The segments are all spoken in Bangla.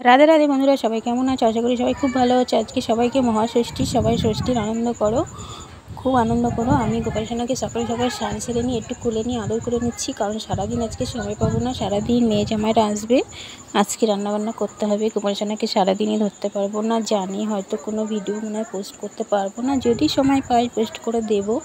রাধে রাধে বন্ধুরা, সবাই কেমন আছো? আশা করি সবাই খুব ভালো আছে। আজকে সবাইকে মহাষষ্ঠী, সবাই ষষ্ঠীর আনন্দ করো, খুব আনন্দ করো। আমি গোপাল সোনাকে সকাল সকাল স্নান সেরে নিয়ে একটু কোলে নিয়ে আদর করে নিচ্ছি, কারণ সারাদিন আজকে সময় পাবো না। সারাদিন মেয়ে জামাইরা আসবে, আজকে রান্নাবান্না করতে হবে। গোপাল সোনাকে সারাদিনই ধরতে পারবো না, জানি হয়তো কোনো ভিডিও মনে হয় পোস্ট করতে পারবো না। যদি সময় পাই পোস্ট করে দেবো,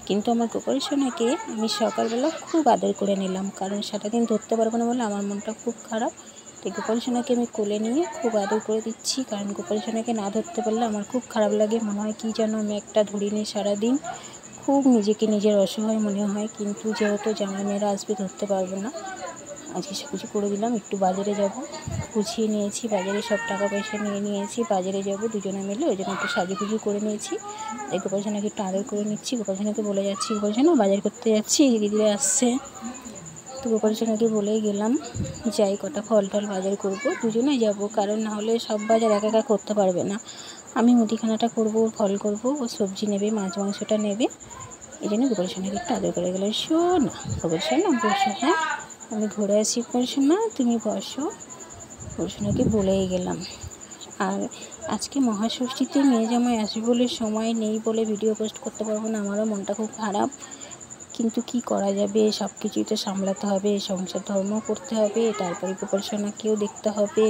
কিন্তু আমার গোপাল সোনাকে আমি সকালবেলা খুব আদর করে নিলাম, কারণ সারাদিন ধরতে পারবো না বলে আমার মনটা খুব খারাপ। তো গোপাল সোনাকে আমি কোলে নিয়ে খুব আদর করে দিচ্ছি, কারণ গোপাল সোনাকে না ধরতে পারলে আমার খুব খারাপ লাগে। মনে হয় কি যেন আমি একটা ধরিনি সারাদিন, খুব নিজেকে নিজের অসহায় মনে হয়। কিন্তু যেহেতু জামাই মেয়েরা আসবে, ধরতে পারবো না। আজকে সব কিছু করে দিলাম। একটু বাজারে যাব, গুছিয়ে নিয়েছি, বাজারে সব টাকা পয়সা নিয়ে নিয়েছি। বাজারে যাব দুজনে মিলে, ওই জন্য একটু সাজুগুজু করে নিয়েছি। তাই গোপাল সোনাকে একটু আদর করে নিচ্ছি। গোপাল সোনাকে বলে যাচ্ছি, গোপাল সোনা বাজার করতে যাচ্ছি, দিদিরা আসছে। তো গোপাল সোনাকে বলেই গেলাম, যাই কটা ফল টল বাজার করবো, দুজনেই যাব, কারণ নাহলে সব বাজার একা একা করতে পারবে না। আমি মুদিখানাটা করবো, ফল করবো, ও সবজি নেবে, মাছ মাংসটা নেবে। এই জন্য গোপাল সোনাকে একটু আদর করে গেলাম। শোনা গোপাল সোনা বসো, হ্যাঁ আমি ঘুরে আসি। গোপাল সোনা তুমি বসো, গোপাল সোনাকে বলেই গেলাম। আর আজকে মহাষষ্ঠীতে মেয়ে জামাই আসবে বলে, সময় নেই বলে ভিডিও পোস্ট করতে পারবো না। আমারও মনটা খুব খারাপ, কিন্তু কি করা যাবে, সব কিছুই তো সামলাতে হবে, সংসার ধর্ম করতে হবে, তারপরে গোপাল সোনাকেও দেখতে হবে,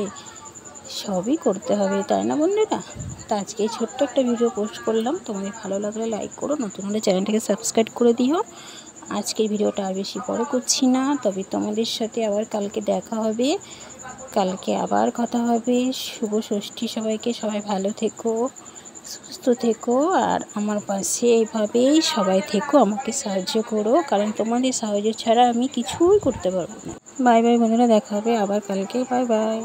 সবই করতে হবে, তাই না বন্ধুরা? তো আজকে এই ছোট্ট একটা ভিডিও পোস্ট করলাম। তোমাদের ভালো লাগলে লাইক করো, নতুন হলে চ্যানেলটাকে সাবস্ক্রাইব করে দিও। আজকের ভিডিওটা আর বেশি বড় করছি না, তবে তোমাদের সাথে আবার কালকে দেখা হবে, কালকে আবার কথা হবে। শুভ ষষ্ঠী সবাইকে, সবাই ভালো থেকো, সুস্থ থেকো, আর আমার পাশে এইভাবেই সবাই থেকো, আমাকে সাহায্য করো, কারণ তোমাদের সাহায্য ছাড়া আমি কিছুই করতে পারবো না। বাই বাই বন্ধুরা, দেখা হবে আবার কালকে। Bye bye.